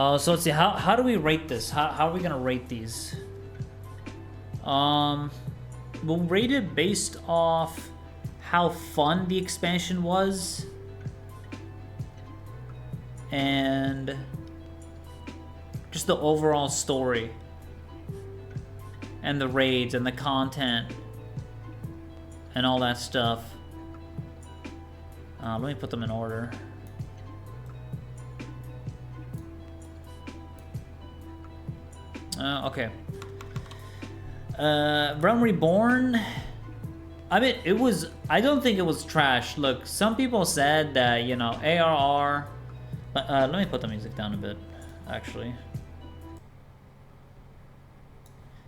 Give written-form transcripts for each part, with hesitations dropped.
So let's see, how do we rate this? How are we gonna rate these? We'll rate it based off how fun the expansion was and just the overall story and the raids and the content and all that stuff. Let me put them in order. Okay. Realm Reborn. I mean, it was. I don't think it was trash. Look, some people said that, you know, ARR. But let me put the music down a bit, actually.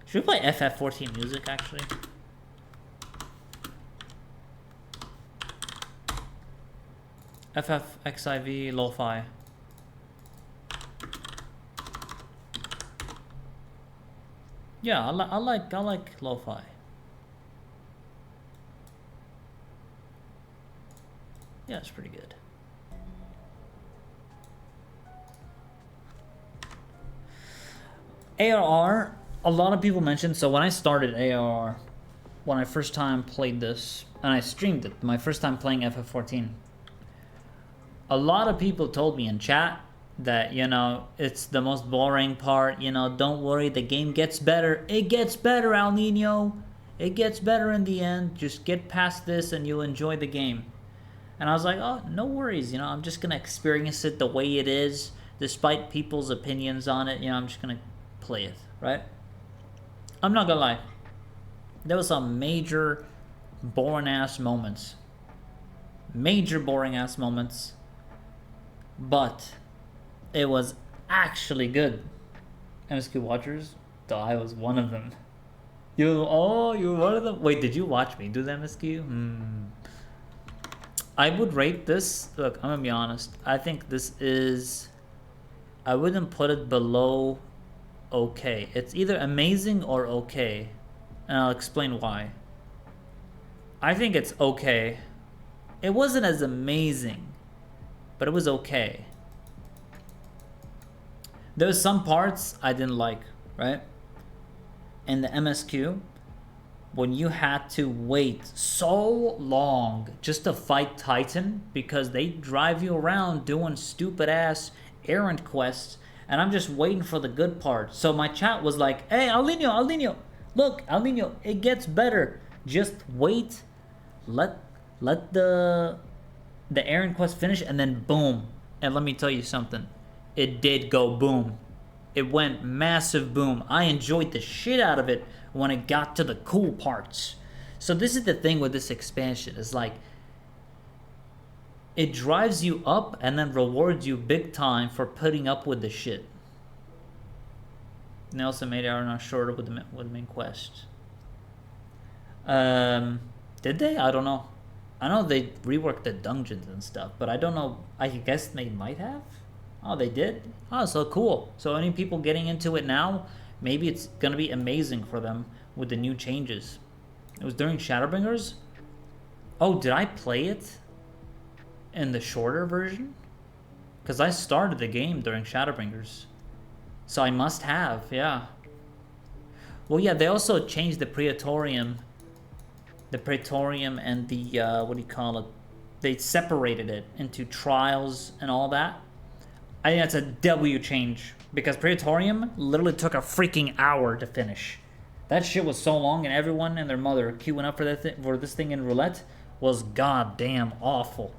Should we play FF14 music, actually? FFXIV lo-fi. Yeah, I like lo-fi. Yeah, it's pretty good. ARR, a lot of people mentioned, so when I started ARR, when I first time played this, and I streamed it, my first time playing FF14, a lot of people told me in chat that, you know, it's the most boring part, you know, don't worry, the game gets better. It gets better, Alninio. It gets better in the end. Just get past this and you'll enjoy the game. And I was like, oh, no worries, you know, I'm just going to experience it the way it is, despite people's opinions on it. You know, I'm just going to play it, right? I'm not going to lie. There was some major boring-ass moments. Major boring-ass moments. But it was actually good. MSQ watchers? Though I was one of them. You were one of them? Wait, did you watch me do the MSQ? I would rate this. Look, I'm gonna be honest. I think this is. I wouldn't put it below okay. It's either amazing or okay. And I'll explain why. I think it's okay. It wasn't as amazing, but it was okay. There was some parts I didn't like, right? In the MSQ, when you had to wait so long just to fight Titan because they drive you around doing stupid ass errand quests, and I'm just waiting for the good part. So my chat was like, hey, Alninio, look, Alninio, it gets better. Just wait, let the errand quest finish, and then boom. And let me tell you something. It did go boom. It went massive boom. I enjoyed the shit out of it when it got to the cool parts. So this is the thing with this expansion. It's like, it drives you up and then rewards you big time for putting up with the shit. Nelson made it not shorter with the main quest. Did they? I don't know. I know they reworked the dungeons and stuff, but I don't know. I guess they might have. Oh, they did? Oh, so cool. So any people getting into it now, maybe it's going to be amazing for them with the new changes. It was during Shadowbringers? Oh, did I play it in the shorter version? Because I started the game during Shadowbringers. So I must have, yeah. Well, yeah, they also changed the Praetorium. The Praetorium and the, what do you call it? They separated it into trials and all that. I think that's a W change, because Praetorium literally took a freaking hour to finish. That shit was so long, and everyone and their mother queuing up for this thing in roulette was goddamn awful.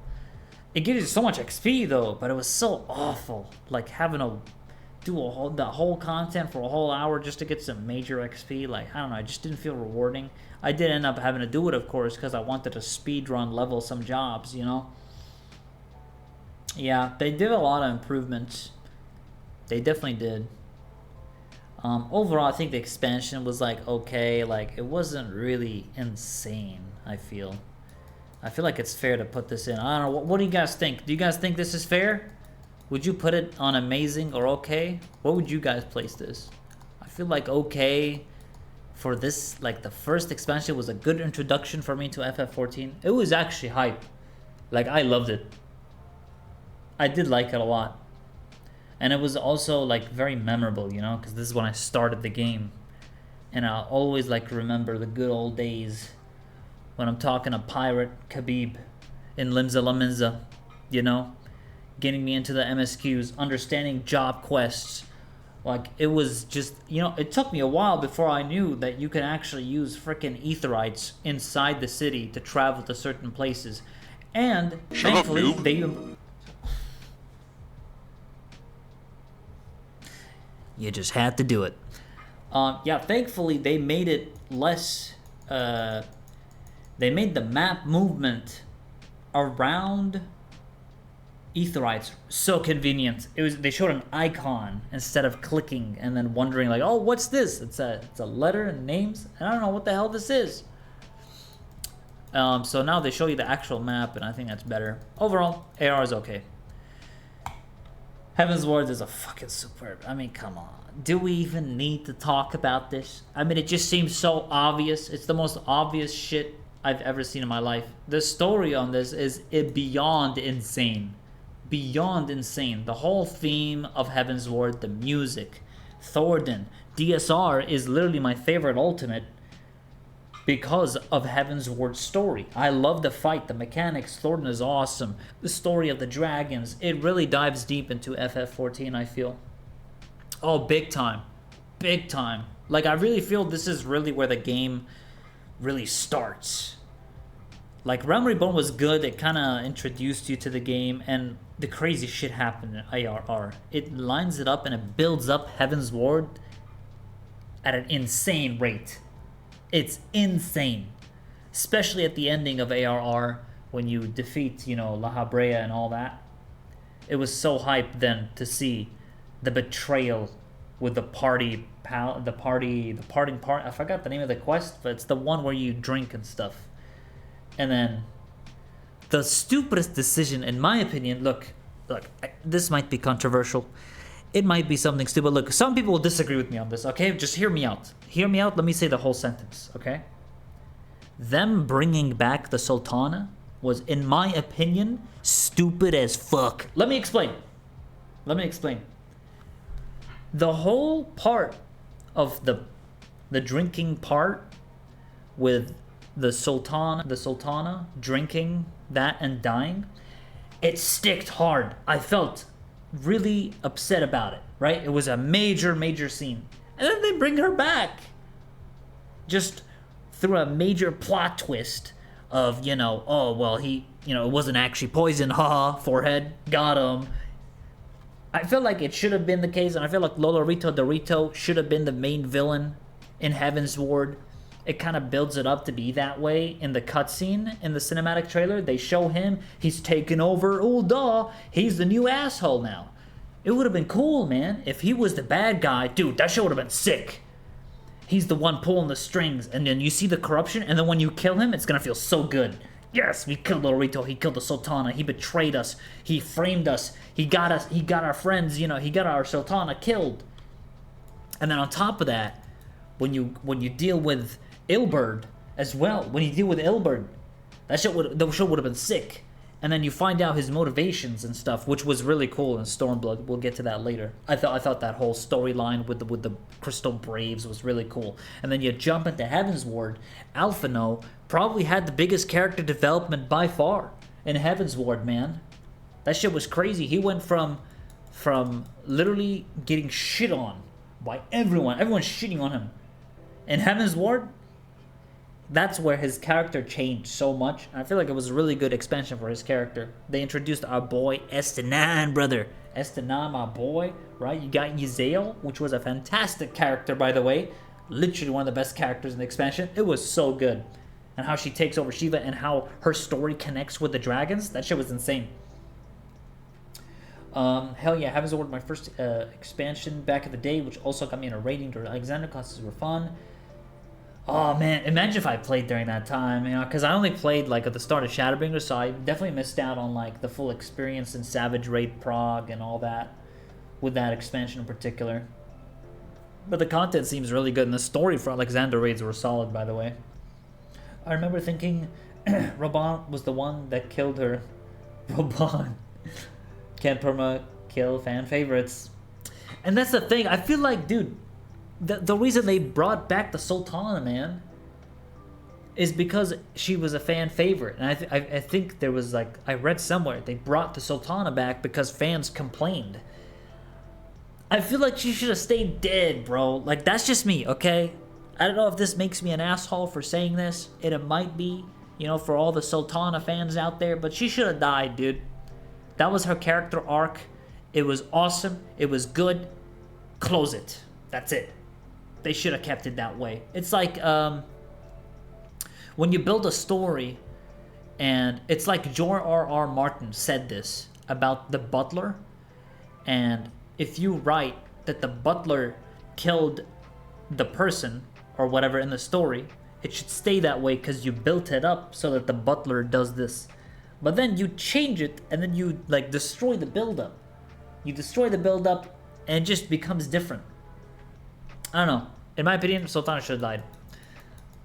It gives you so much XP though, but it was so awful. Like having to do the whole content for a whole hour just to get some major XP. Like, I don't know, it just didn't feel rewarding. I did end up having to do it, of course, because I wanted to speedrun level some jobs, you know. Yeah, they did a lot of improvements. They definitely did. Overall, I think the expansion was like okay. Like, it wasn't really insane, I feel. I feel like it's fair to put this in. I don't know. What do you guys think? Do you guys think this is fair? Would you put it on amazing or okay? What would you guys place this? I feel like okay for this. Like, the first expansion was a good introduction for me to FF14. It was actually hype. Like, I loved it. I did like it a lot. And it was also like very memorable, you know, because this is when I started the game. And I'll always like remember the good old days when I'm talking to Pirate Khabib in Limza Laminza, you know, getting me into the MSQs, understanding job quests. Like, it was just, you know, it took me a while before I knew that you can actually use frickin' Aetherites inside the city to travel to certain places. And thankfully, you just had to do it. Yeah, thankfully they made it less. They made the map movement around Aetherites so convenient. They showed an icon instead of clicking and then wondering like, oh, what's this? It's a letter and names, and I don't know what the hell this is. So now they show you the actual map, and I think that's better. Overall, AR is okay. Heavensward is a fucking superb. I mean, come on. Do we even need to talk about this? I mean, it just seems so obvious. It's the most obvious shit I've ever seen in my life. The story on this is beyond insane. Beyond insane. The whole theme of Heavensward, the music, Thordan, DSR is literally my favorite ultimate because of Heavensward's story. I love the fight, the mechanics, Thordan is awesome. The story of the dragons, it really dives deep into FF14, I feel. Oh, big time. Big time. Like, I really feel this is really where the game really starts. Like, Realm Reborn was good. It kind of introduced you to the game, and the crazy shit happened in ARR. It lines it up and it builds up Heavensward at an insane rate. It's insane. Especially at the ending of ARR when you defeat, you know, La Habrea and all that. It was so hyped then to see the betrayal with the parting part. I forgot the name of the quest, but it's the one where you drink and stuff. And then the stupidest decision, in my opinion, look, this might be controversial. It might be something stupid. Look, some people will disagree with me on this, okay? Just hear me out. Hear me out. Let me say the whole sentence, okay? Them bringing back the Sultana was, in my opinion, stupid as fuck. Let me explain. The whole part of the drinking part with the Sultana drinking that and dying, it sticked hard. I felt really upset about it, right? It was a major scene. And then they bring her back. Just through a major plot twist of, you know, oh, well, he, you know, it wasn't actually poison, haha, forehead, got him. I feel like it should have been the case, and I feel like Lolorito Dorito should have been the main villain in Heavensward. It kind of builds it up to be that way in the cutscene, in the cinematic trailer. They show him, he's taken over, oh duh, he's the new asshole now. It would have been cool, man, if he was the bad guy. Dude, that shit would have been sick. He's the one pulling the strings, and then you see the corruption, and then when you kill him, it's gonna feel so good. Yes, we killed Lolorito, he killed the Sultana, he betrayed us, he framed us, he got our friends, you know, he got our Sultana killed. And then on top of that, when you deal with Ilberd as well, that shit would have been sick. And then you find out his motivations and stuff, which was really cool in Stormblood. We'll get to that later. I thought that whole storyline with the Crystal Braves was really cool. And then you jump into Heavensward. Alphino probably had the biggest character development by far in Heavensward, man. That shit was crazy. He went from literally getting shit on by everyone's shitting on him. In Heavensward, that's where his character changed so much. I feel like it was a really good expansion for his character. They introduced our boy Estenan, brother. Estenan, my boy, right? You got Yzael, which was a fantastic character, by the way. Literally one of the best characters in the expansion. It was so good. And how she takes over Shiva and how her story connects with the dragons. That shit was insane. Hell yeah, Heavensward, my first expansion back in the day, which also got me in a rating during Alexander classes were fun. Oh man, imagine if I played during that time, you know, because I only played like at the start of Shadowbringers, so I definitely missed out on like the full experience in Savage Raid Prague and all that, with that expansion in particular. But the content seems really good, and the story for Alexander raids were solid, by the way. I remember thinking Raban was the one that killed her. Raban. Can't perma kill fan favorites. And that's the thing. I feel like, dude, the reason they brought back the Sultana, man, is because she was a fan favorite. And I think there was, like, I read somewhere, they brought the Sultana back because fans complained. I feel like she should have stayed dead, bro. Like, that's just me, okay? I don't know if this makes me an asshole for saying this. It might be, you know, for all the Sultana fans out there. But she should have died, dude. That was her character arc. It was awesome. It was good. Close it. That's it. They should have kept it that way. It's like, when you build a story, and it's like George R.R. Martin said this about the butler, and if you write that the butler killed the person or whatever in the story, it should stay that way because you built it up so that the butler does this. But then you change it and then you like destroy the build-up. You destroy the build-up and it just becomes different. I don't know. In my opinion, Sultana should have died.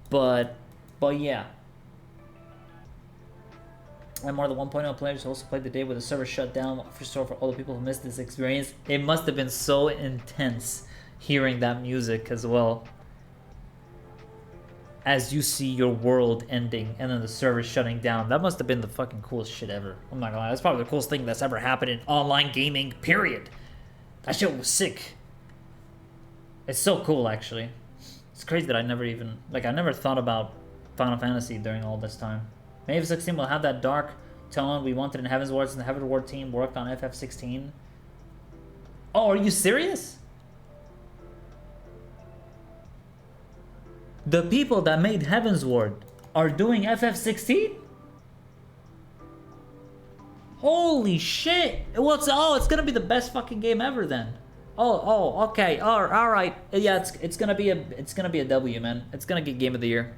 But yeah. And more than 1.0 players also played the day with the server shut down for all the people who missed this experience. It must have been so intense hearing that music as well. As you see your world ending and then the server shutting down. That must have been the fucking coolest shit ever. I'm not gonna lie. That's probably the coolest thing that's ever happened in online gaming, period. That shit was sick. It's so cool, actually. It's crazy that I never thought about Final Fantasy during all this time. Maybe FFXIV will have that dark tone we wanted in Heavensward, and the Heavensward team worked on FF16. Oh, are you serious? The people that made Heavensward are doing FF16? Holy shit! It's gonna be the best fucking game ever then. Okay. All right. Yeah, it's gonna be a W, man. It's gonna get Game of the Year.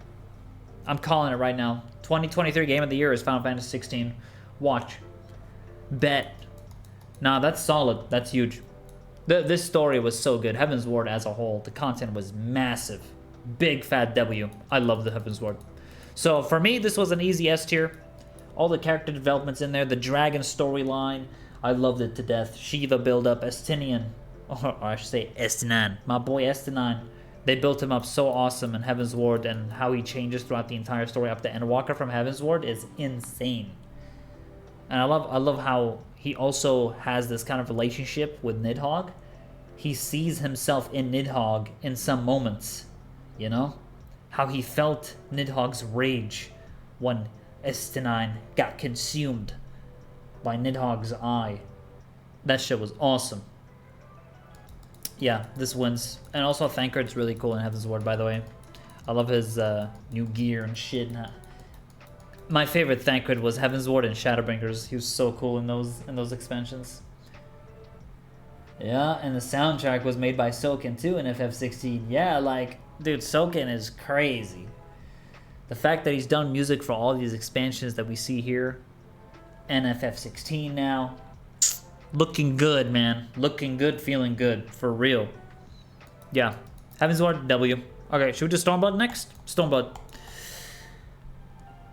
I'm calling it right now. 2023 Game of the Year is Final Fantasy 16. Watch. Bet. Nah, that's solid. That's huge. This story was so good. Heavensward as a whole, the content was massive. Big fat W. I love the Heavensward. So for me, this was an easy S tier. All the character developments in there. The dragon storyline. I loved it to death. Shiva build-up. Estinian. Or I should say Estinan. My boy Estinan. They built him up so awesome in Heavensward, and how he changes throughout the entire story up to Endwalker from Heavensward is insane. And I love how he also has this kind of relationship with Nidhogg. He sees himself in Nidhogg in some moments, you know? How he felt Nidhogg's rage when Estinine got consumed by Nidhogg's eye. That shit was awesome. Yeah, this wins. And also Thancred's really cool in Heavensward, by the way. I love his new gear and shit. My favorite Thancred was Heavensward and Shadowbringers. He was so cool in those expansions. Yeah, and the soundtrack was made by Soken too in FF16. Yeah, like, dude, Soken is crazy. The fact that he's done music for all these expansions that we see here, and FF16 now. Looking good, man. Looking good, feeling good. For real. Yeah. Heavensward, W. Okay, should we do Stormblood next? Stormblood.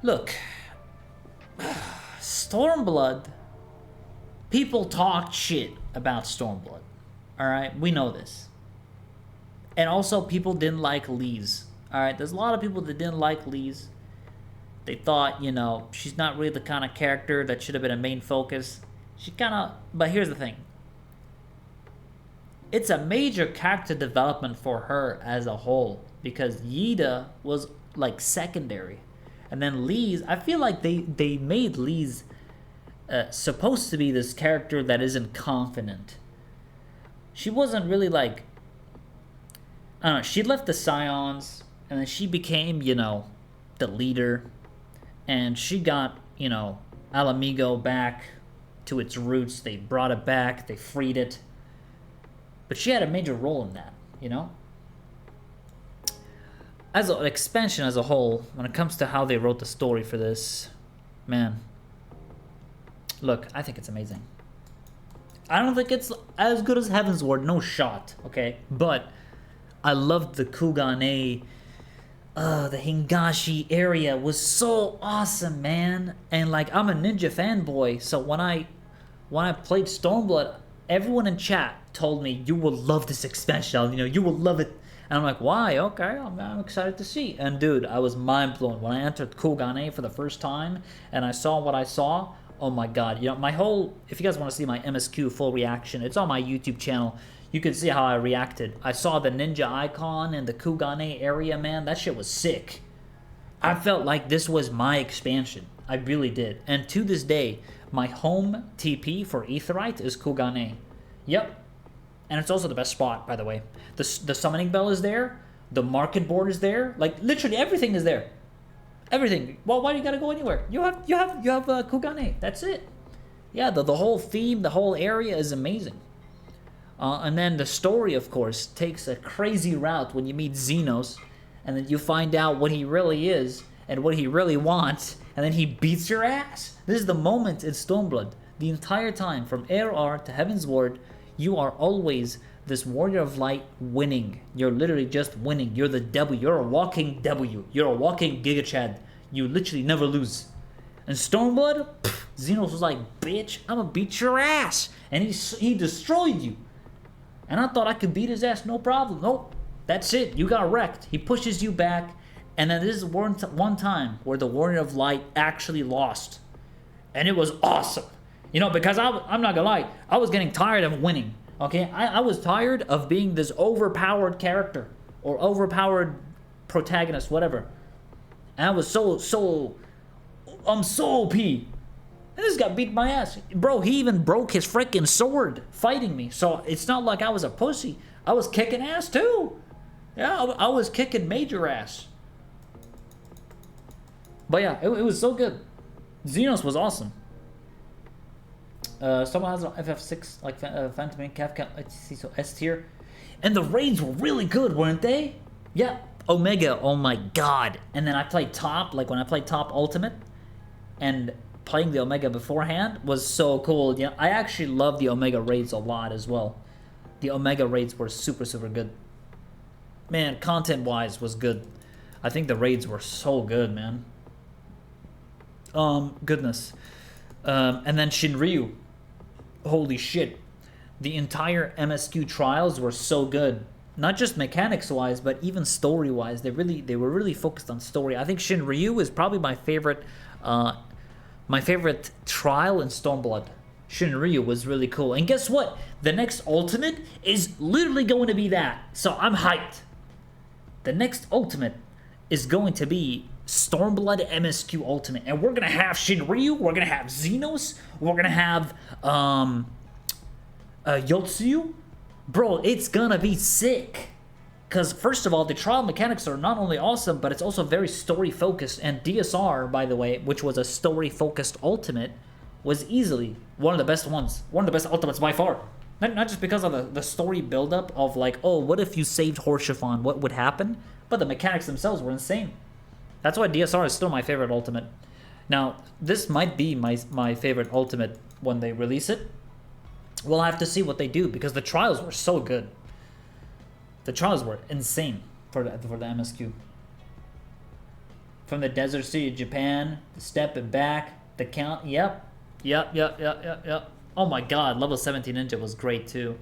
Look. Stormblood. People talked shit about Stormblood. Alright? We know this. And also, people didn't like Lise. Alright? There's a lot of people that didn't like Lise. They thought, you know, she's not really the kind of character that should have been a main focus. She kind of... But here's the thing. It's a major character development for her as a whole. Because Yida was, like, secondary. And then Lise... I feel like they made Lise supposed to be this character that isn't confident. She wasn't really, like... I don't know. She left the Scions. And then she became, you know, the leader. And she got, you know, Alamigo back to its roots. They brought it back. They freed it. But she had a major role in that, you know? As an expansion as a whole, when it comes to how they wrote the story for this, man, look, I think it's amazing. I don't think it's as good as Heavensward, no shot, okay? But I loved the Kugane, the Hingashi area was so awesome, man. And like, I'm a ninja fanboy, so when I played Stormblood, everyone in chat told me, you will love this expansion, Alninio, you will love it. And I'm like, why? Okay, I'm excited to see. And dude, I was mind blown when I entered Kugane for the first time and I saw what I saw. Oh my god, my whole, if you guys want to see my MSQ full reaction, it's on my YouTube channel. You can see how I reacted. I saw the ninja icon in the Kugane area, man. That shit was sick. I felt like this was my expansion. I really did. And to this day, my home TP for Aetheryte is Kugane. Yep. And it's also the best spot, by the way. The summoning bell is there. The market board is there. Like, literally everything is there. Everything. Well, why do you gotta go anywhere? You have Kugane. That's it. Yeah, the whole theme, the whole area is amazing. And then the story, of course, takes a crazy route when you meet Xenos. And then you find out what he really is and what he really wants. And then he beats your ass. This is the moment in Stormblood. The entire time, from ARR to Heavensward, you are always this warrior of light winning. You're literally just winning. You're the W. You're a walking W. You're a walking Giga Chad. You literally never lose. And Stormblood, Xenos was like, bitch, I'm gonna beat your ass. And he destroyed you. And I thought I could beat his ass, no problem. Nope, that's it. You got wrecked. He pushes you back. And then this is one time where the warrior of light actually lost. And it was awesome. Because I'm not gonna lie, I was getting tired of winning, okay? I was tired of being this overpowered character or overpowered protagonist, whatever. And I was I'm so OP. And this guy beat my ass. Bro, he even broke his freaking sword fighting me. So it's not like I was a pussy. I was kicking ass too. Yeah, I was kicking major ass. But yeah, it was so good. Xenos was awesome. Someone has an FF6, like Phantom and Kafka, so S tier. And the raids were really good, weren't they? Yeah, Omega, oh my god. And then I played top, like when I played top Ultimate, and playing the Omega beforehand was so cool. I actually love the Omega raids a lot as well. The Omega raids were super, super good. Man, content-wise was good. I think the raids were so good, man. Goodness. And then Shinryu. Holy shit. The entire MSQ trials were so good. Not just mechanics-wise, but even story-wise. They were really focused on story. I think Shinryu is probably my favorite trial in Stormblood. Shinryu was really cool. And guess what? The next ultimate is literally going to be that. So I'm hyped. The next ultimate is going to be Stormblood MSQ Ultimate. And we're going to have Shinryu, we're going to have Xenos, we're going to have Yotsuyu. Bro, it's going to be sick. Because first of all, the trial mechanics are not only awesome, but it's also very story-focused. And DSR, by the way, which was a story-focused ultimate, was easily one of the best ones. One of the best ultimates by far. Not just because of the story build-up of like, oh, what if you saved Horschiffon? What would happen? But the mechanics themselves were insane. That's why DSR is still my favorite ultimate. Now, this might be my favorite ultimate when they release it. We'll have to see what they do because the trials were so good. The trials were insane for the MSQ. From the Desert Sea of Japan, the step and back, the count. Yep. Oh my god, level 17 Ninja was great too.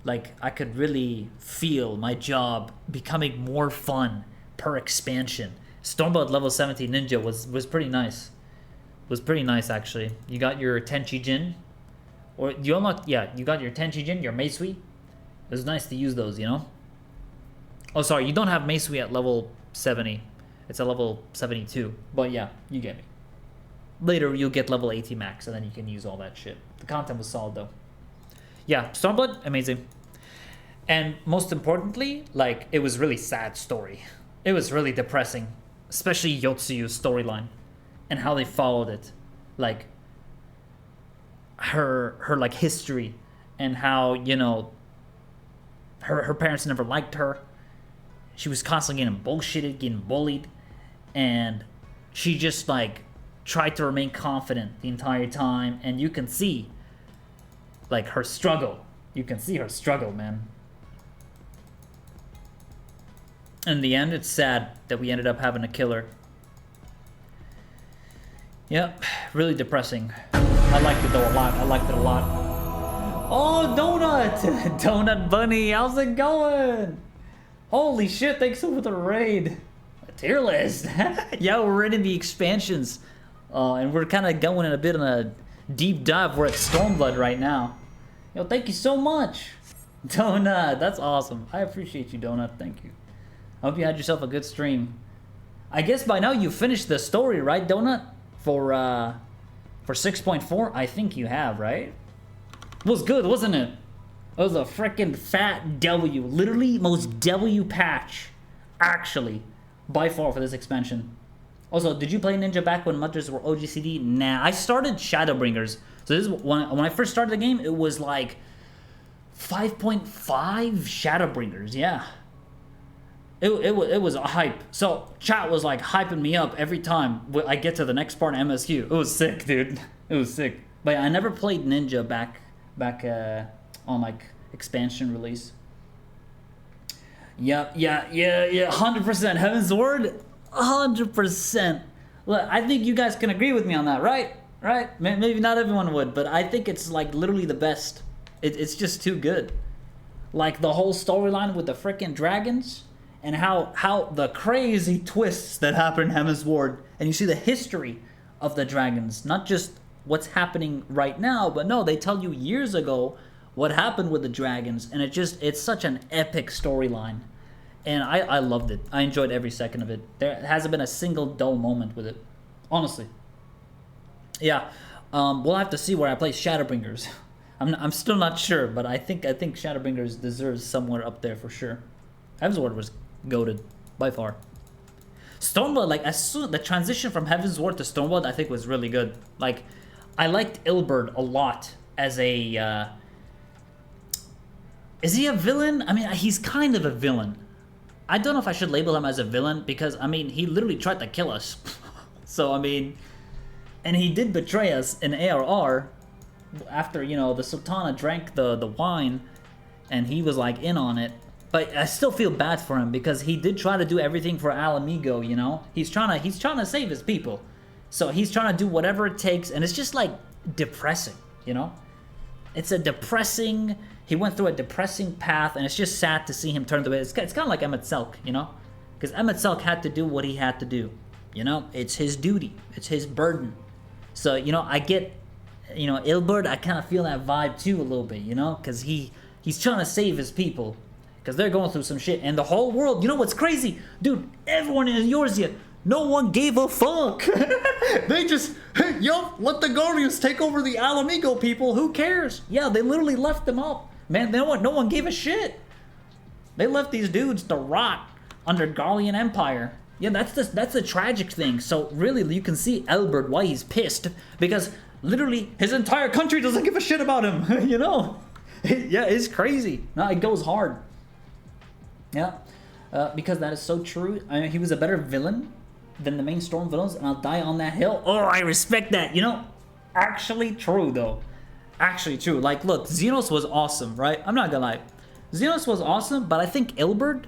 Like, I could really feel my job becoming more fun per expansion. Stormblood level 17 Ninja was pretty nice. Was pretty nice, actually. You got your Tenchi Jin. Or you unlocked, yeah, you got your Tenchi Jin, your Meisui. It was nice to use those, Oh, sorry, you don't have Meisui at level 70. It's a level 72. But yeah, you get me. Later, you'll get level 80 max, and then you can use all that shit. The content was solid, though. Yeah, Stormblood, amazing. And most importantly, like, it was really sad story. It was really depressing. Especially Yotsuyu's storyline. And how they followed it. Like, her like, history. And how, her parents never liked her. She was constantly getting bullshitted, getting bullied. And she just, like, tried to remain confident the entire time. And you can see, like, her struggle. You can see her struggle, man. In the end, it's sad that we ended up having to kill her. Yep, really depressing. I liked it though a lot. I liked it a lot. Oh, Donut! Donut Bunny, how's it going? Holy shit, thanks for the raid. A tier list. Yeah, we're in the expansions. And we're kind of going in a bit on a deep dive. We're at Stormblood right now. Yo, thank you so much. Donut, that's awesome. I appreciate you, Donut. Thank you. I hope you had yourself a good stream. I guess by now you finished the story, right, Donut? For 6.4? I think you have, right? It was good, wasn't it? It was a freaking fat W. Literally most W patch, actually, by far for this expansion. Also, did you play Ninja back when Mutters were OGCD? Nah, I started Shadowbringers. So this is when I first started the game, it was like 5.5 Shadowbringers, yeah. It was a hype. So chat was like hyping me up every time I get to the next part of MSQ. It was sick, dude. It was sick. But I never played Ninja back on like expansion release. Yeah, 100%. Heavensward, 100%. Look, I think you guys can agree with me on that, right? Right? Maybe not everyone would, but I think it's like literally the best. It's just too good. Like the whole storyline with the freaking dragons and how the crazy twists that happen in Heavensward, and you see the history of the dragons, not just what's happening right now, but no, they tell you years ago what happened with the dragons, and it's such an epic storyline, and I loved it. I enjoyed every second of it. There hasn't been a single dull moment with it, honestly. Yeah, we'll have to see where I place Shadowbringers. I'm still not sure, but I think Shadowbringers deserves somewhere up there for sure. Heavensward was goated by far. Stormblood, like as soon the transition from Heavensward to Stormblood, I think was really good. Like, I liked Ilberd a lot as a. Is he a villain? I mean, he's kind of a villain. I don't know if I should label him as a villain because I mean he literally tried to kill us. So I mean, and he did betray us in ARR after the Sultana drank the wine, and he was like in on it. But I still feel bad for him because he did try to do everything for Alninio, He's trying to save his people. So he's trying to do whatever it takes, and it's just like depressing, It's a depressing, he went through a depressing path, and it's just sad to see him turn the way. It's kind of like Emmett Selk, Because Emmett Selk had to do what he had to do, It's his duty, it's his burden. So, I get, Ilberd, I kind of feel that vibe too a little bit, Because he's trying to save his people. Because they're going through some shit. And the whole world, what's crazy? Dude, everyone in Eorzea, no one gave a fuck. They just, hey, let the Guardians take over the Alamigo people. Who cares? Yeah, they literally left them up. Man, no one gave a shit. They left these dudes to rot under Garlean Empire. Yeah, that's the tragic thing. So really, you can see Elbert why he's pissed. Because literally, his entire country doesn't give a shit about him. Yeah, it's crazy. No, it goes hard. Yeah, because that is so true. I mean, he was a better villain than the main Storm villains, and I'll die on that hill. Oh, I respect that. Actually true, though. Actually true. Like, look, Xenos was awesome, right? I'm not gonna lie. Xenos was awesome, but I think Ilberd,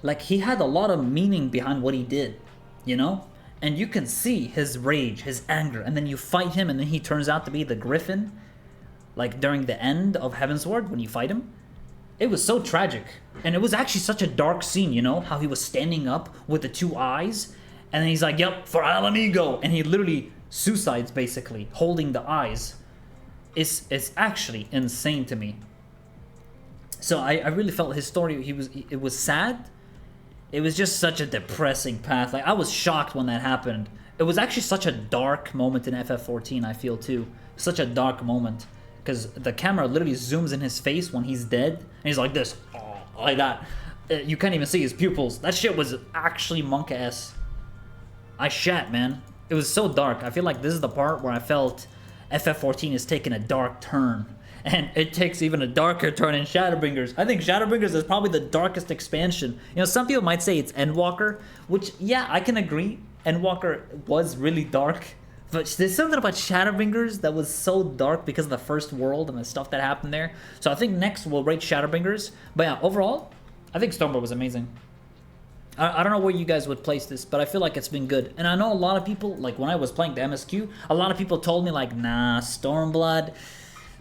like, he had a lot of meaning behind what he did, And you can see his rage, his anger, and then you fight him, and then he turns out to be the Griffin, like, during the end of Heavensward, when you fight him. It was so tragic. And it was actually such a dark scene, How he was standing up with the two eyes. And then he's like, yep, for Alamigo. And he literally suicides, basically, holding the eyes. It's actually insane to me. So I really felt his story, it was sad. It was just such a depressing path. Like, I was shocked when that happened. It was actually such a dark moment in FF14, I feel, too. Such a dark moment. Because the camera literally zooms in his face when he's dead. And he's like this. Oh, like that. You can't even see his pupils. That shit was actually monk-ass. I shat, man. It was so dark. I feel like this is the part where I felt FF14 is taking a dark turn. And it takes even a darker turn in Shadowbringers. I think Shadowbringers is probably the darkest expansion. Some people might say it's Endwalker. Which, yeah, I can agree. Endwalker was really dark. But there's something about Shadowbringers that was so dark because of the first world and the stuff that happened there. So I think next we'll rate Shadowbringers. But yeah, overall, I think Stormblood was amazing. I don't know where you guys would place this, but I feel like it's been good. And I know a lot of people, like when I was playing the MSQ, a lot of people told me like, nah, Stormblood,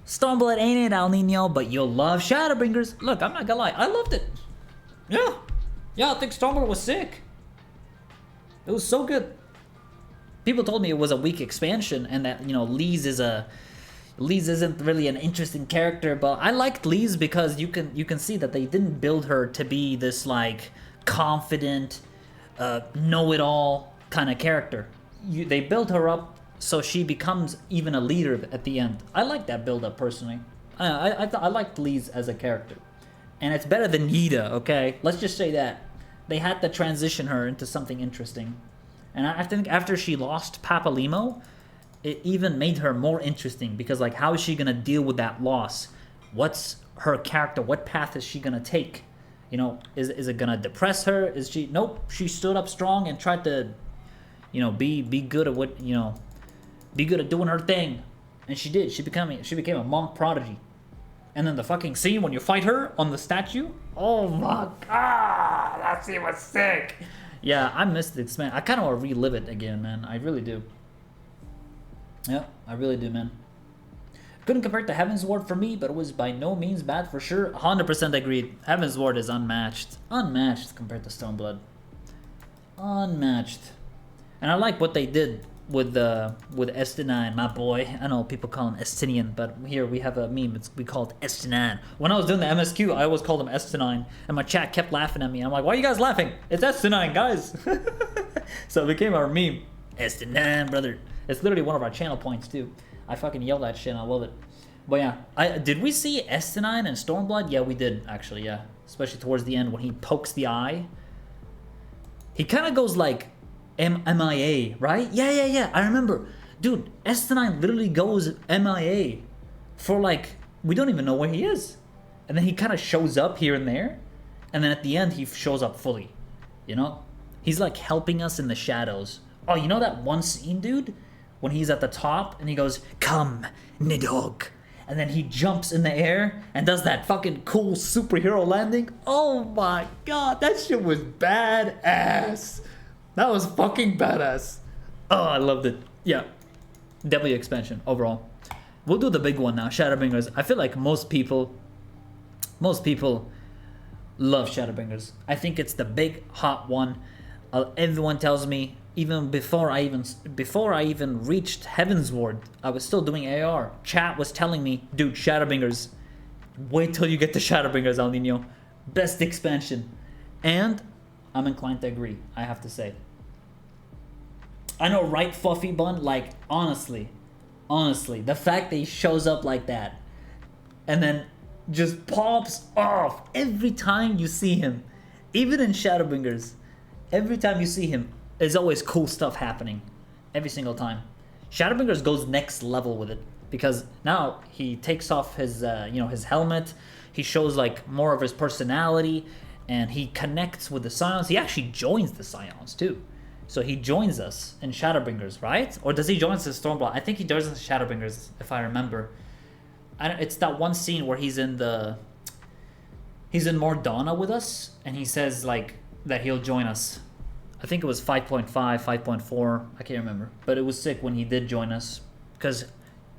Stormblood ain't it, Alninio, but you'll love Shadowbringers. Look, I'm not gonna lie, I loved it. Yeah. Yeah, I think Stormblood was sick. It was so good. People told me it was a weak expansion and that, you know, Lise isn't really an interesting character, but I liked Lise because you can see that they didn't build her to be this like confident, know-it-all kind of character. They built her up so she becomes even a leader at the end. I like that build-up personally. I liked Lise as a character, and it's better than Yida. Okay, let's just say that they had to transition her into something interesting, and I think after she lost Papalimo, it even made her more interesting because like how is she gonna deal with that loss? What's her character? What path is she gonna take? You know, is it gonna depress her? Is she? Nope. She stood up strong and tried to, you know, be good at what, you know, be good at doing her thing, and she did. She became a monk prodigy. And then the fucking scene when you fight her on the statue. Oh my god, that scene was sick. Yeah, I missed this, man. I kind of want to relive it again, man. I really do. Yeah, I really do, man. Couldn't compare it to Heavensward for me, but it was by no means bad for sure. 100% agreed. Heavensward is unmatched. Unmatched compared to Stormblood. Unmatched. And I like what they did with Estinine, my boy. I know people call him Estinian, but here we have a meme. We call it Estinine. When I was doing the MSQ, I always called him Estinine, and my chat kept laughing at me. I'm like, why are you guys laughing? It's Estinine, guys. So it became our meme. Estinine, brother. It's literally one of our channel points too. I fucking yell that shit and I love it. But yeah, did we see Estinine and Stormblood? Yeah, we did actually, yeah. Especially towards the end when he pokes the eye. He kind of goes like MIA, right? Yeah. I remember. Dude, Estinine literally goes MIA for like, we don't even know where he is. And then he kind of shows up here and there. And then at the end, he shows up fully. You know? He's like helping us in the shadows. Oh, you know that one scene, dude? When he's at the top and he goes, "Come, Nidhogg." And then he jumps in the air and does that fucking cool superhero landing. Oh my god, that shit was badass. That was fucking badass. Oh, I loved it. Yeah. W expansion overall. We'll do the big one now, Shadowbringers. I feel like most people love Shadowbringers. I think it's the big hot one. Everyone tells me, even before I even reached Heavensward, I was still doing AR. Chat was telling me, dude, Shadowbringers, wait till you get to Shadowbringers, Alninio. Best expansion. And I'm inclined to agree, I have to say. I know, right, Fluffy Bun? Like, honestly, the fact that he shows up like that and then just pops off every time you see him, even in Shadowbringers, every time you see him, there's always cool stuff happening. Every single time. Shadowbringers goes next level with it because now he takes off his, his helmet. He shows like more of his personality, and he connects with the Scions. He actually joins the Scions too. So he joins us in Shadowbringers, right? Or does he join us in Stormblood? I think he joins us in Shadowbringers, if I remember. It's that one scene where he's in Mordana with us, and he says like that he'll join us. I think it was 5.5, 5.4, I can't remember. But it was sick when he did join us, because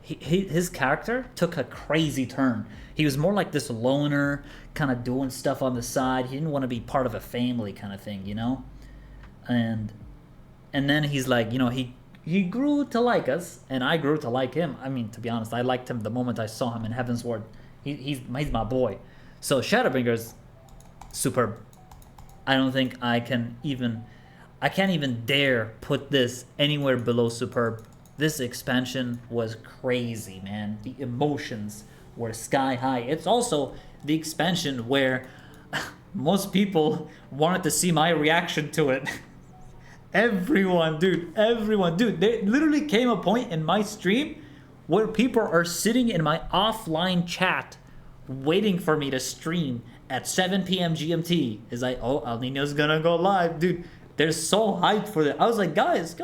his character took a crazy turn. He was more like this loner, kind of doing stuff on the side. He didn't want to be part of a family kind of thing, you know? And then he's like, you know, he grew to like us, and I grew to like him. I mean, to be honest, I liked him the moment I saw him in Heavensward. He's my boy. So Shadowbringers, superb. I don't think I can't even dare put this anywhere below superb. This expansion was crazy, man. The emotions were sky high. It's also the expansion where most people wanted to see my reaction to it. Everyone. There literally came a point in my stream where people are sitting in my offline chat waiting for me to stream at 7 p.m. GMT. Is like, oh, Alninio's gonna go live, dude. They're so hyped for it. I was like, guys,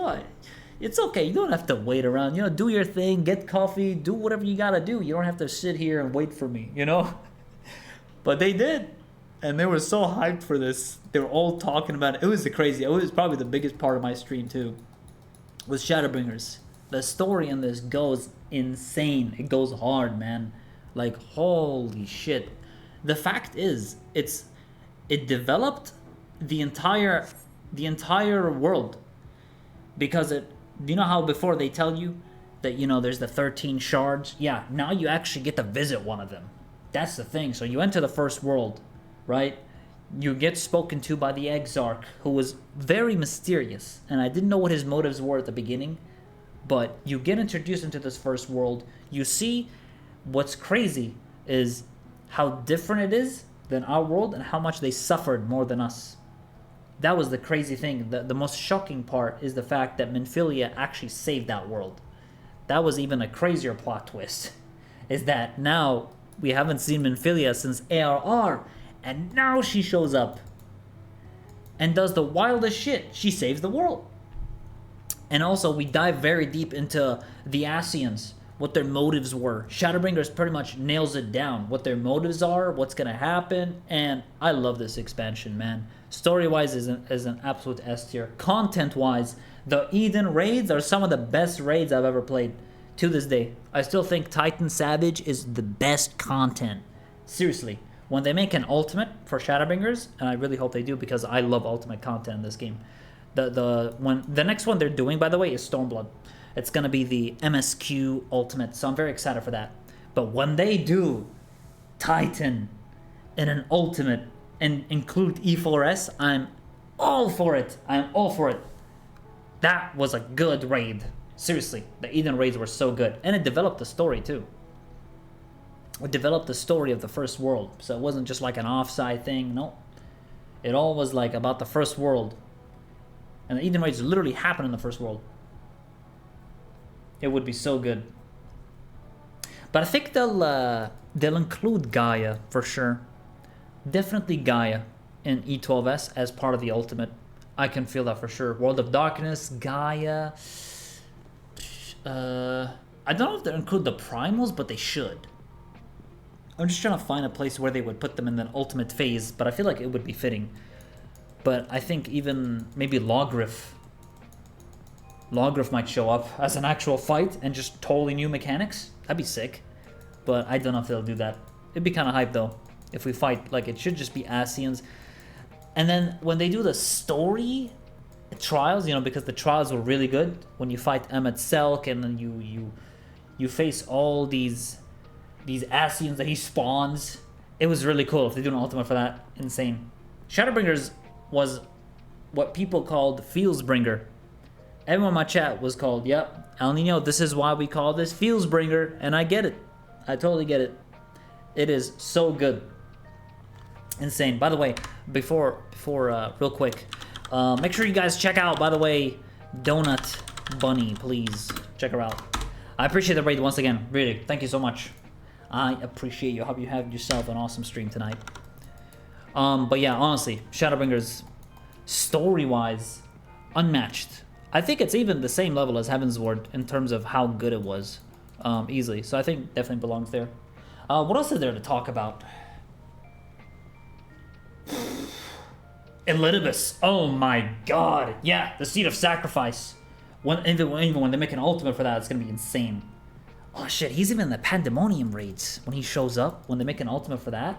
it's okay. You don't have to wait around. You know, do your thing, get coffee, do whatever you gotta do. You don't have to sit here and wait for me, you know? But they did. And they were so hyped for this. They were all talking about it. It was crazy. It was probably the biggest part of my stream too. Was Shadowbringers. The story in this goes insane. It goes hard, man. Like, holy shit. The fact is, it developed the entire world, because you know how before they tell you that, you know, there's the 13 shards? Yeah, now you actually get to visit one of them. That's the thing. So you enter the first world, right? You get spoken to by the Exarch, who was very mysterious, and I didn't know what his motives were at the beginning, but you get introduced into this first world. You see, what's crazy is how different it is than our world and how much they suffered more than us. That was the crazy thing. The most shocking part is the fact that Minfilia actually saved that world. That was even a crazier plot twist, is that now we haven't seen Minfilia since ARR, and now she shows up and does the wildest shit. She saves the world. And also, we dive very deep into the Ascians, what their motives were. Shadowbringers pretty much nails it down, what their motives are, what's going to happen, and I love this expansion, man. Story-wise is an absolute S tier. Content-wise, the Eden raids are some of the best raids I've ever played to this day. I still think Titan Savage is the best content. Seriously. When they make an ultimate for Shadowbringers, and I really hope they do because I love ultimate content in this game. The next one they're doing, by the way, is Stormblood. It's going to be the MSQ ultimate, so I'm very excited for that. But when they do Titan in an ultimate and include E4S, I'm all for it. I'm all for it. That was a good raid. Seriously, the Eden raids were so good. And it developed the story too. It developed the story of the first world. So it wasn't just like an offside thing. No. It all was like about the first world. And the Eden raids literally happen in the first world. It would be so good. But I think they'll include Gaia for sure. Definitely Gaia in E12S as part of the ultimate. I can feel that for sure. World of Darkness, Gaia. I don't know if they include the primals, but they should. I'm just trying to find a place where they would put them in the ultimate phase, but I feel like it would be fitting. But I think even maybe Logrif might show up as an actual fight and just totally new mechanics. That'd be sick. But I don't know if they'll do that. It'd be kind of hype though. If we fight, like, it should just be Ascians. And then when they do the story trials, you know, because the trials were really good. When you fight Emmet Selk and then you face all these Ascians that he spawns. It was really cool. If they do an ultimate for that, insane. Shadowbringers was what people called Fieldsbringer. Everyone in my chat was called, yep, Alninio, this is why we call this Fieldsbringer, and I get it. I totally get it. It is so good. Insane. By the way, before real quick, make sure you guys check out, by the way, Donut Bunny, please. Check her out. I appreciate the raid once again. Really, thank you so much. I appreciate you. I hope you have yourself an awesome stream tonight. But yeah, honestly, Shadowbringers, story-wise, unmatched. I think it's even the same level as Heavensward in terms of how good it was, easily. So I think definitely belongs there. What else is there to talk about? Elidibus. Oh my god. Yeah, the Seed of Sacrifice. Even when they make an ultimate for that, it's gonna be insane. Oh shit, he's even in the Pandemonium raids when he shows up, when they make an ultimate for that.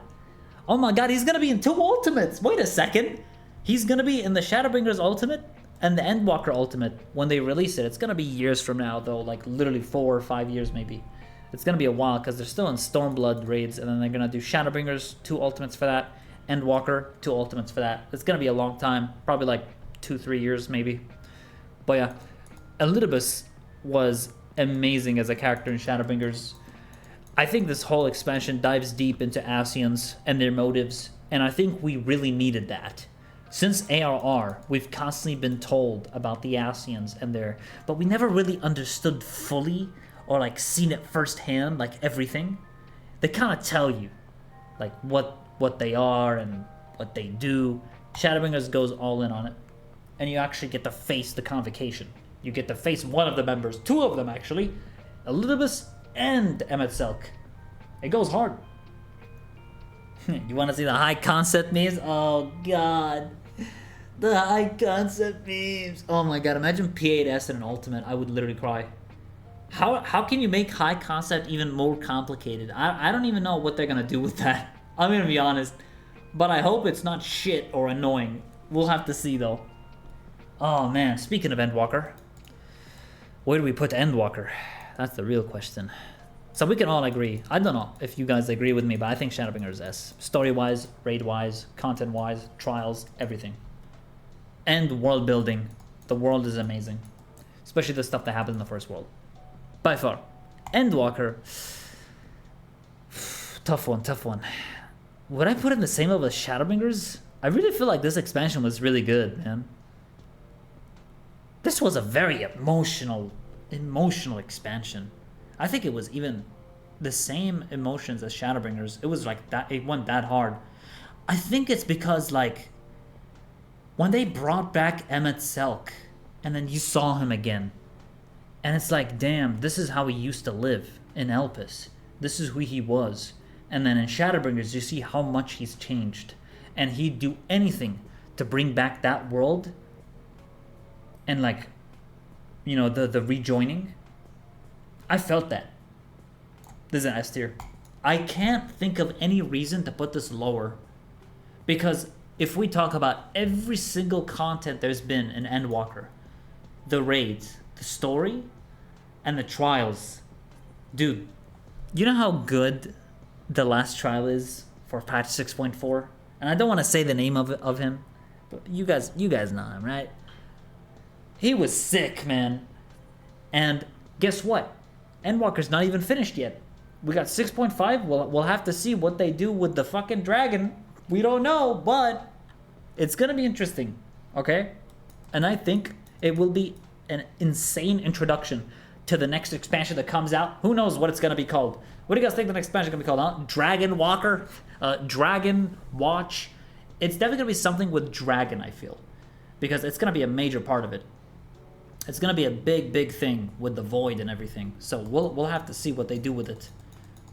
Oh my god, he's gonna be in 2 ultimates. Wait a second. He's gonna be in the Shadowbringers ultimate and the Endwalker ultimate when they release it. It's gonna be years from now though, like literally 4 or 5 years maybe. It's gonna be a while because they're still in Stormblood raids, and then they're gonna do Shadowbringers, 2 ultimates for that, Endwalker, 2 ultimates for that. It's gonna be a long time, probably like 2-3 years maybe. But yeah, Elidibus was amazing as a character in Shadowbringers. I think this whole expansion dives deep into Ascians and their motives, and I think we really needed that. Since ARR, we've constantly been told about the Ascians and their, but we never really understood fully or like seen it firsthand, like everything. They kind of tell you like what they are and what they do. Shadowbringers goes all in on it, and you actually get to face the convocation. You get to face one of the members, 2 of them actually, Elidibus and Emmet Selk. It goes hard. You want to see the high concept memes? Oh god, the high concept memes. Oh my god, imagine P8S in an ultimate. I would literally cry. How can you make high concept even more complicated? I don't even know what they're gonna do with that. I'm gonna be honest. But I hope it's not shit or annoying. We'll have to see though. Oh man, speaking of Endwalker, where do we put Endwalker? That's the real question. So we can all agree. I don't know if you guys agree with me, but I think Shadowbringers is S. Story-wise, raid-wise, content-wise, trials, everything. And world building. The world is amazing. Especially the stuff that happens in the first world. By far. Endwalker. Tough one, tough one. Would I put it in the same level as Shadowbringers? I really feel like this expansion was really good, man. This was a very emotional expansion. I think it was even the same emotions as Shadowbringers. It was like that, it went that hard. I think it's because like when they brought back Emmett Selk and then you saw him again and it's like, damn, this is how he used to live in Elpis. This is who he was. And then in Shadowbringers you see how much he's changed and he'd do anything to bring back that world and like, you know, the rejoining. I felt that. This is an S tier. I can't think of any reason to put this lower. Because if we talk about every single content there's been in Endwalker, the raids, the story, and the trials. Dude, you know how good the last trial is for patch 6.4? And I don't want to say the name of him, but you guys know him, right? He was sick, man. And guess what? Endwalker's not even finished yet. We got 6.5. We'll have to see what they do with the fucking dragon. We don't know, but it's gonna be interesting, okay? And I think it will be an insane introduction to the next expansion that comes out. Who knows what it's gonna be called? What do you guys think the next expansion is gonna be called? Huh? Dragon Walker, Dragon Watch. It's definitely gonna be something with dragon. I feel, because it's gonna be a major part of it. It's gonna be a big thing with the void and everything. So we'll have to see what they do with it.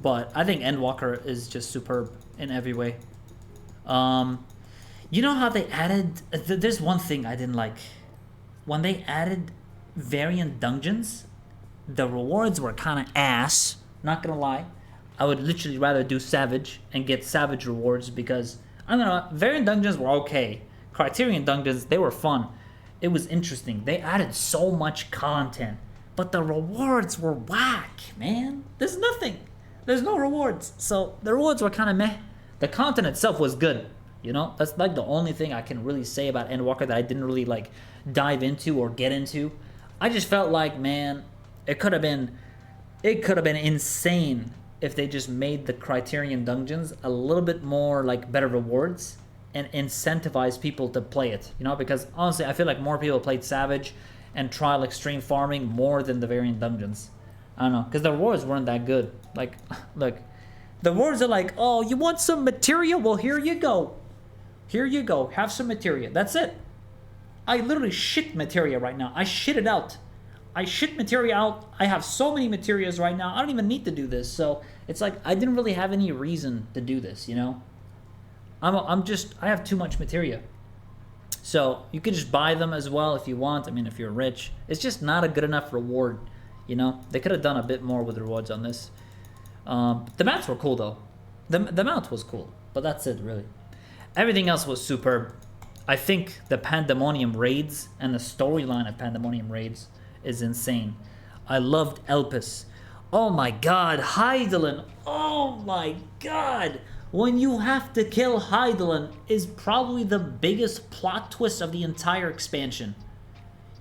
But I think Endwalker is just superb in every way. You know how they added? There's one thing I didn't like. When they added variant dungeons, the rewards were kind of ass. Not gonna lie, I would literally rather do Savage and get Savage rewards because I don't know. Variant dungeons were okay. Criterion dungeons, they were fun. It was interesting. They added so much content, but the rewards were whack, man. There's nothing. There's no rewards. So the rewards were kind of meh. The content itself was good. You know, that's like the only thing I can really say about Endwalker that I didn't really like dive into or get into. I just felt like, man, it could have been insane if they just made the Criterion dungeons a little bit more like better rewards and incentivize people to play it, you know, because honestly I feel like more people played Savage and Trial Extreme Farming more than the variant dungeons. I don't know, because the rewards weren't that good. Like, look, the rewards are like, oh, you want some materia? Well, here you go. Here you go. Have some materia. That's it. I literally shit materia right now. I shit it out. I shit materia out. I have so many materias right now. I don't even need to do this. So it's like I didn't really have any reason to do this, you know? I have too much materia. So you can just buy them as well if you want. I mean, if you're rich. It's just not a good enough reward, you know? They could have done a bit more with the rewards on this. The mounts were cool, though. The mount was cool, but that's it, really. Everything else was superb. I think the Pandemonium raids and the storyline of Pandemonium raids is insane. I loved Elpis. Oh my god, Hydaelyn. Oh my god. When you have to kill Hydaelyn is probably the biggest plot twist of the entire expansion.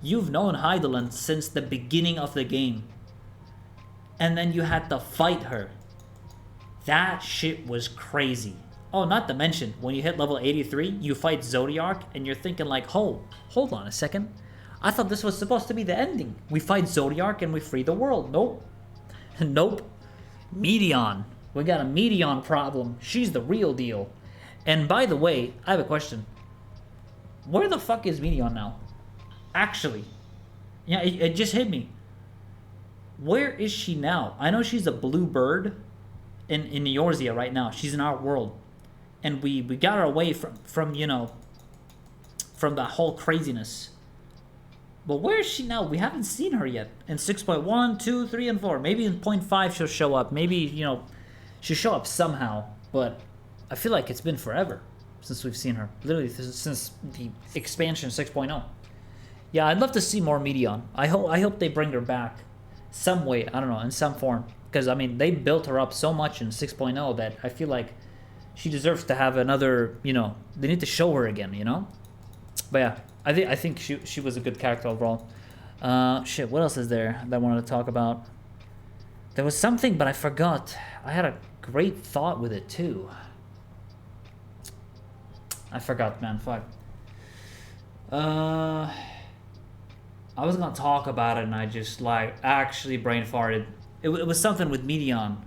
You've known Hydaelyn since the beginning of the game. And then you had to fight her. That shit was crazy. Oh, not to mention, when you hit level 83, you fight Zodiark, and you're thinking like, oh, hold on a second. I thought this was supposed to be the ending. We fight Zodiark and we free the world. Nope. Nope. Meteon. We got a Meteon problem. She's the real deal. And by the way, I have a question. Where the fuck is Meteon now? Actually. Yeah, it just hit me. Where is she now? I know she's a blue bird in Eorzea right now. She's in our world. And we got her away from you know, from the whole craziness. But where is she now? We haven't seen her yet. In 6.1, 2, 3, and 4. Maybe in 0.5 she'll show up. Maybe, you know, she'll show up somehow. But I feel like it's been forever since we've seen her. Literally since the expansion 6.0. Yeah, I'd love to see more Medion. I hope they bring her back some way. I don't know, in some form. Because, I mean, they built her up so much in 6.0 that I feel like she deserves to have another, you know, they need to show her again, you know? But yeah, I think she was a good character overall. Shit, what else is there that I wanted to talk about? There was something, but I forgot. I had a great thought with it, too. I forgot, man. Fuck. I was gonna talk about it, and I just, like, actually brain farted. It was something with Medion.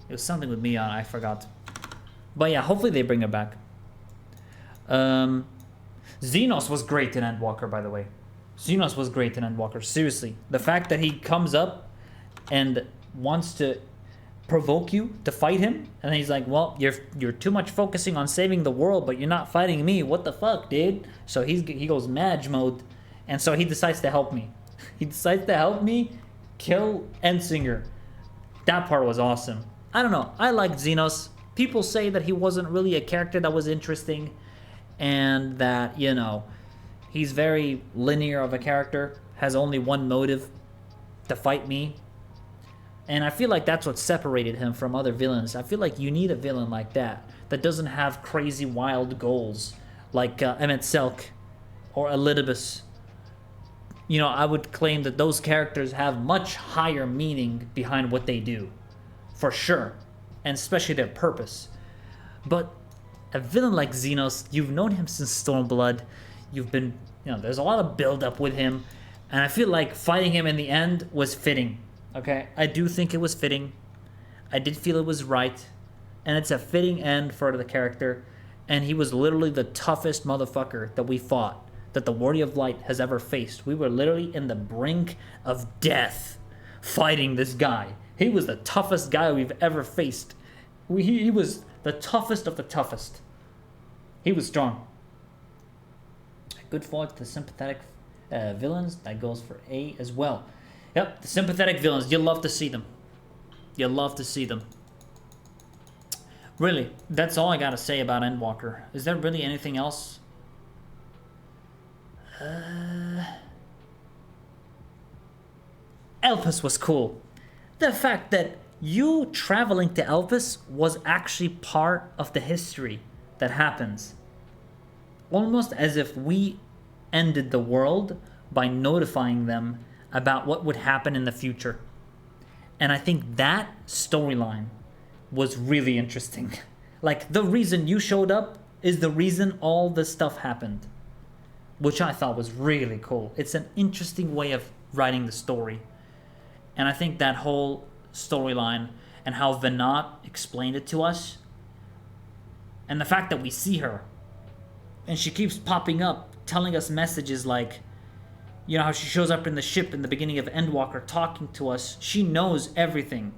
It was something with Medion. I forgot. But yeah, hopefully they bring it back. Xenos was great in Endwalker, by the way. Xenos was great in Endwalker. Seriously. The fact that he comes up and wants to provoke you to fight him, and then he's like, well, you're too much focusing on saving the world, but you're not fighting me. What the fuck, dude? So he goes Madge mode, and so he decides to help me. He decides to help me kill Endsinger. That part was awesome. I don't know. I liked Xenos. People say that he wasn't really a character that was interesting, and that, you know, he's very linear of a character, has only one motive, to fight me. And I feel like that's what separated him from other villains. I feel like you need a villain like that doesn't have crazy wild goals, like Emmett Selk or Elidibus. You know, I would claim that those characters have much higher meaning behind what they do, for sure, and especially their purpose. But a villain like Xenos, you've known him since Stormblood. You've been, you know, there's a lot of build-up with him, and I feel like fighting him in the end was fitting. Okay, I do think it was fitting. I did feel it was right, and it's a fitting end for the character. And he was literally the toughest motherfucker that we fought, that the Warrior of Light has ever faced. We were literally in the brink of death fighting this guy. He was the toughest guy we've ever faced. He was the toughest of the toughest. He was strong. Good fault to sympathetic villains. That goes for A as well. Yep, the sympathetic villains. You'll love to see them. You'll love to see them. Really, that's all I gotta say about Endwalker. Is there really anything else? Elpis was cool. The fact that you traveling to Elpis was actually part of the history that happens. Almost as if we ended the world by notifying them about what would happen in the future. And I think that storyline was really interesting. Like, the reason you showed up is the reason all this stuff happened, which I thought was really cool. It's an interesting way of writing the story. And I think that whole storyline and how Venat explained it to us, and the fact that we see her and she keeps popping up telling us messages like, you know how she shows up in the ship in the beginning of Endwalker talking to us. She knows everything.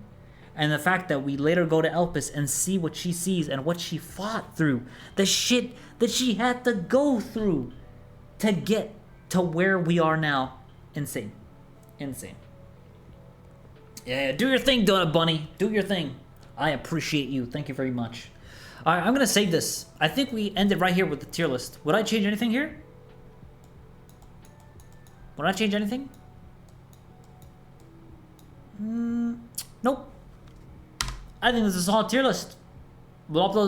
And the fact that we later go to Elpis and see what she sees and what she fought through. The shit that she had to go through to get to where we are now. Insane. Insane. Yeah, do your thing, Donut Bunny. Do your thing. I appreciate you. Thank you very much. Alright, I'm going to save this. I think we ended right here with the tier list. Would I change anything here? Would I change anything? Nope. I think this is a solid tier list. We'll upload